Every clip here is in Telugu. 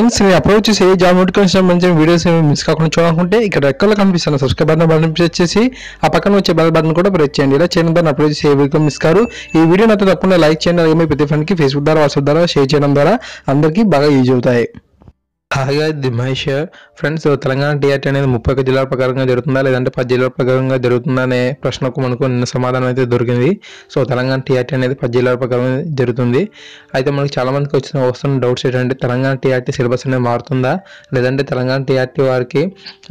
ఫ్రెండ్స్ నేను అప్లోడ్ చేసి జాబ్ నోటిఫికేషన్ సంబంధించిన వీడియోస్ మిస్ కాకుండా చూడాలనుకుంటే ఇక్కడ రెక్కలో కనిపిస్తున్న సబ్స్క్రైబ్ బటన్ ప్రెస్ చేసి ఆ పక్కన వచ్చే బెల్ బటన్ కూడా ప్రెస్ చేయండి. ఇలా చేయడం ద్వారా అప్లోడ్ చేసి ఏ వీడియో మిస్ కారు. ఈ వీడియో నాతో తప్పకుండా లైక్ చేయండి. అలాగే మీ ప్రతి ఫ్రెండ్కి ఫేస్బుక్ ద్వారా వాట్సాప్ ద్వారా షేర్ చేయడం ద్వారా అందరికీ బాగా యూజ్ అవుతాయి. హాయిగా the Mahesh friends, Telangana TRT అనేది 31 జిల్లాల ప్రకారంగా జరుగుతుందా లేదంటే 10 జిల్లాల ప్రకారంగా జరుగుతుందా అనే ప్రశ్నకు మనకు నిన్న సమాధానం అయితే దొరికింది. సో తెలంగాణ టీఆర్టీ అనేది 10 జిల్లాల ప్రకారం జరుగుతుంది. అయితే మనకు చాలా మందికి వస్తున్న డౌట్స్ ఏంటంటే తెలంగాణ టీఆర్టీ సిలబస్ అనేది మారుతుందా లేదంటే తెలంగాణ టీఆర్టీ వారికి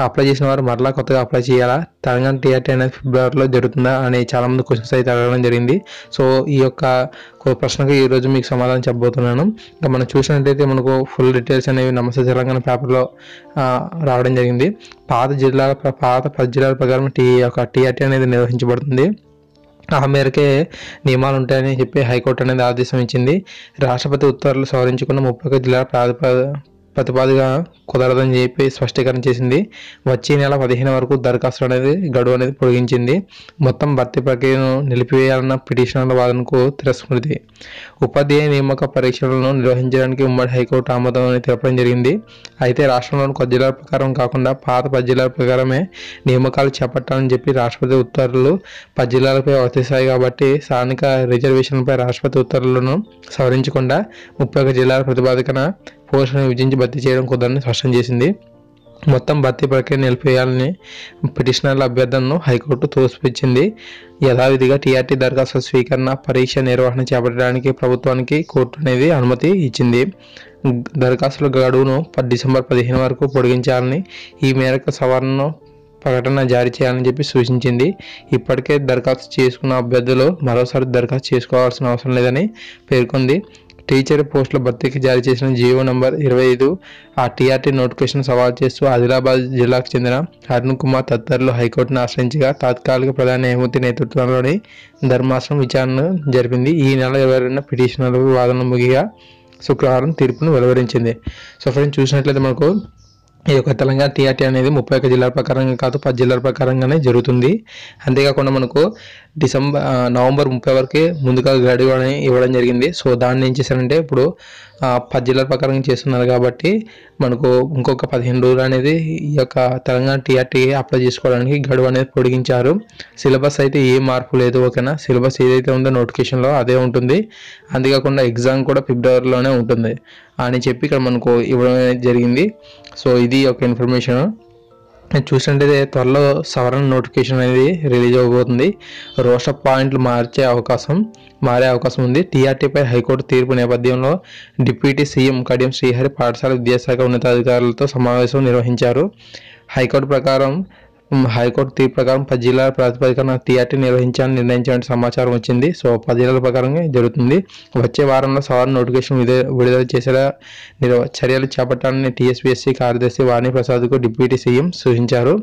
అప్లై చేసిన వారు మరలా కొత్తగా అప్లై చేయాలా, తెలంగాణ టీఆర్టీ అనేది ఫిబ్రవరిలో జరుగుతుందా అని చాలా మంది క్వశ్చన్స్ అయితే అడగడం జరిగింది. సో ఈ యొక్క ప్రశ్నకు ఈరోజు మీకు సమాధానం చెప్పబోతున్నాను. ఇంకా మనం చూసినట్లయితే మనకు ఫుల్ డీటెయిల్స్ అనేవి నమస్తే తెలంగాణ పేపర్లో రావడం జరిగింది. పాత 10 జిల్లాల ప్రకారం టీఆర్టీ అనేది నిర్వహించబడుతుంది. ఆ మేరకే నియమాలు ఉంటాయని చెప్పి హైకోర్టు అనేది ఆదేశం ఇచ్చింది. రాష్ట్రపతి ఉత్తర్వులు సవరించుకున్న 31 జిల్లాల ప్రతిపాదిగా కుదరదని చెప్పి స్పష్టీకరణ చేసింది. వచ్చే నెల 15 వరకు దరఖాస్తులు అనేది గడువు అనేది పొడిగించింది. మొత్తం భర్తీ ప్రక్రియను నిలిపివేయాలన్న పిటిషనర్ల వాదనకు తిరస్కృతి. ఉపాధ్యాయ నియామక పరీక్షలను నిర్వహించడానికి ఉమ్మడి హైకోర్టు ఆమోదం అని తెలపడం జరిగింది. అయితే రాష్ట్రంలోని 10 జిల్లాల ప్రకారం కాకుండా పాత 10 జిల్లాల ప్రకారమే నియామకాలు చేపట్టాలని చెప్పి రాష్ట్రపతి ఉత్తర్వులు 10 జిల్లాలపై వర్తిస్తాయి కాబట్టి స్థానిక రిజర్వేషన్లపై రాష్ట్రపతి ఉత్తర్వులను సవరించకుండా 31 జిల్లాల ప్రతిపాదికన పోస్టులను విభజించి భర్తీ చేయడం కుదరని స్పష్టం చేసింది. మొత్తం భర్తీ ప్రక్రియ నిలిపేయాలని పిటిషనర్ల అభ్యర్థనను హైకోర్టు తోసిపుచ్చింది. యథావిధిగా టీఆర్టీ దరఖాస్తుల స్వీకరణ, పరీక్ష నిర్వహణ చేపట్టడానికి ప్రభుత్వానికి కోర్టు అనేది అనుమతి ఇచ్చింది. దరఖాస్తుల గడువును డిసెంబర్ 15 వరకు పొడిగించాలని, ఈ మేరకు సవరణను ప్రకటన జారీ చేయాలని చెప్పి సూచించింది. ఇప్పటికే దరఖాస్తు చేసుకున్న అభ్యర్థులు మరోసారి దరఖాస్తు చేసుకోవాల్సిన అవసరం లేదని పేర్కొంది. టీచర్ పోస్టుల భర్తీకి జారీ చేసిన జీవో నంబర్ 25 ఆ టీఆర్టీ నోటిఫికేషన్ సవాల్ చేస్తూ ఆదిలాబాద్ జిల్లాకు చెందిన అరుణ్ కుమార్ తదితరులు హైకోర్టును ఆశ్రయించగా తాత్కాలిక ప్రధాన న్యాయమూర్తి నేతృత్వంలోని ధర్మాసనం విచారణ జరిపింది. ఈ నెల 22న పిటిషనర్ల వాదన ముగిగా శుక్రవారం తీర్పును వెలువరించింది. సో ఫ్రెండ్స్, చూసినట్లయితే మనకు ఈ యొక్క తెలంగాణ టీఆర్టీ అనేది 31 జిల్లాల ప్రకారంగా కాదు 10 జిల్లాల ప్రకారంగానే జరుగుతుంది. అంతేకాకుండా మనకు నవంబర్ 30 వరకే ముందుగా గడువు అని ఇవ్వడం జరిగింది. సో దాన్ని ఏం చేశారంటే ఇప్పుడు 10 జిల్లాల ప్రకారం చేస్తున్నారు కాబట్టి మనకు ఇంకొక 15 రోజులు అనేది ఈ యొక్క తెలంగాణ టీఆర్టీ అప్లై చేసుకోవడానికి గడువు అనేది పొడిగించారు. సిలబస్ అయితే ఏ మార్పు లేదు, ఓకేనా. సిలబస్ ఏదైతే ఉందో నోటిఫికేషన్లో అదే ఉంటుంది. అంతేకాకుండా ఎగ్జామ్ కూడా ఫిబ్రవరిలోనే ఉంటుంది అని చెప్పి ఇక్కడ మనకు ఇవ్వడం జరిగింది. సో ఇది ఒక ఇన్ఫర్మేషన్. చూసినట్టయితే త్వరలో సవరణ నోటిఫికేషన్ అనేది రిలీజ్ అవబోతుంది. రోస్టర్ పాయింట్లు మారే అవకాశం ఉంది. టీఆర్టీపై హైకోర్టు తీర్పు నేపథ్యంలో డిప్యూటీ సీఎం కడియం శ్రీహరి పాఠశాల విద్యాశాఖ ఉన్నతాధికారులతో సమావేశం నిర్వహించారు. హైకోర్టు తీర్పు ప్రకారం 10 జిల్లాల ప్రాతిపదికన టీఆర్టీ నిర్వహించాలని నిర్ణయించాలని సమాచారం వచ్చింది. సో 10 జిల్లాల ప్రకారంగా జరుగుతుంది. వచ్చే వారంలో సవరణ నోటిఫికేషన్ విడుదల చేసేలా చర్యలు చేపట్టాలని టీఎస్పీఎస్సీ కార్యదర్శి వాణి ప్రసాద్కు డిప్యూటీ సీఎం సూచించారు.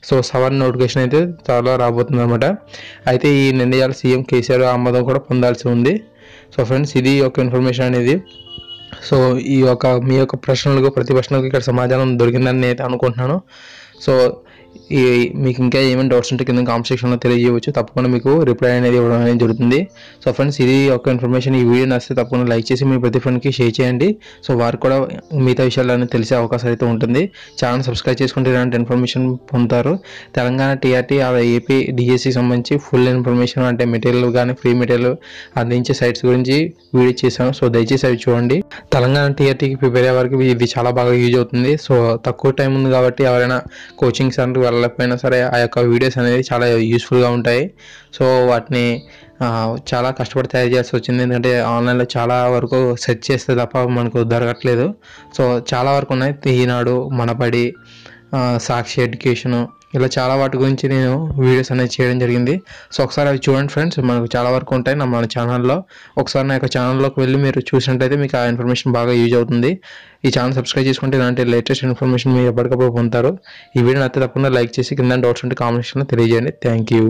సో సవరణ నోటిఫికేషన్ అయితే త్వరలో రాబోతుంది అనమాట. అయితే ఈ నిర్ణయాలు సీఎం కేసీఆర్ ఆమోదం కూడా పొందాల్సి ఉంది. సో ఫ్రెండ్స్, ఇది ఒక ఇన్ఫర్మేషన్ అనేది. సో మీ యొక్క ప్రతి ప్రశ్నలకు ఇక్కడ సమాధానం దొరికిందని నేను అనుకుంటున్నాను. సో మీకు ఇంకా ఏమైనా డౌట్స్ ఉంటే కింద కామెంట్ సెక్షన్లో తెలియజేయవచ్చు. తప్పకుండా మీకు రిప్లై అనేది ఇవ్వడం అనేది జరుగుతుంది. సో ఫ్రెండ్స్, ఇది ఒక ఇన్ఫర్మేషన్. ఈ వీడియో నచ్చితే తప్పకుండా లైక్ చేసి మీ ప్రతి ఫ్రెండ్కి షేర్ చేయండి. సో వారికి కూడా మిగతా విషయాలన్నీ తెలిసే అవకాశం అయితే ఉంటుంది. ఛానల్ సబ్స్క్రైబ్ చేసుకుంటే ఇలాంటి ఇన్ఫర్మేషన్ పొందుతారు. తెలంగాణ టీఆర్టీ ఏపీ డిఎస్సికి సంబంధించి ఫుల్ ఇన్ఫర్మేషన్ అంటే మెటీరియల్ కానీ ఫ్రీ మెటీరియల్ అందించే సైట్స్ గురించి వీడియో చేశాను. సో దయచేసి అవి చూడండి. తెలంగాణ టీఆర్టీకి ప్రిపేర్ అయ్యే వారికి ఇది చాలా బాగా యూజ్ అవుతుంది. సో తక్కువ టైం ఉంది కాబట్టి ఎవరైనా కోచింగ్ సెంటర్ వెళ్ళకపోయినా సరే ఆ యొక్క వీడియోస్ అనేది చాలా యూస్ఫుల్గా ఉంటాయి. సో వాటిని చాలా కష్టపడి తయారు చేయాల్సి వచ్చింది. ఎందుకంటే ఆన్లైన్లో చాలా వరకు సెర్చ్ చేస్తే తప్ప మనకు దొరకట్లేదు. సో చాలా వరకు ఉన్నాయి. ఈనాడు, మనబడి, సాక్షి ఎడ్యుకేషను, ఇలా చాలా వాటి గురించి నేను వీడియోస్ అనేది చేయడం జరిగింది. సో ఒకసారి అవి చూడండి ఫ్రెండ్స్, మనకు చాలా వరకు ఉంటాయి మన ఛానల్లో. ఒకసారి నా యొక్క ఛానల్లోకి వెళ్ళి మీరు చూసినట్టయితే మీకు ఆ ఇన్ఫర్మేషన్ బాగా యూజ్ అవుతుంది. ఈ ఛానల్ సబ్స్క్రైబ్ చేసుకుంటే ఇలాంటి లేటెస్ట్ ఇన్ఫర్మేషన్ మీరు ఎప్పటికప్పుడు పొందుతారు. ఈ వీడియో నచ్చితే తప్పకుండా లైక్ చేసి కింద డౌట్స్ ఉంటే కామెంట్ సెక్షన్లో తెలియజేయండి. Thank you.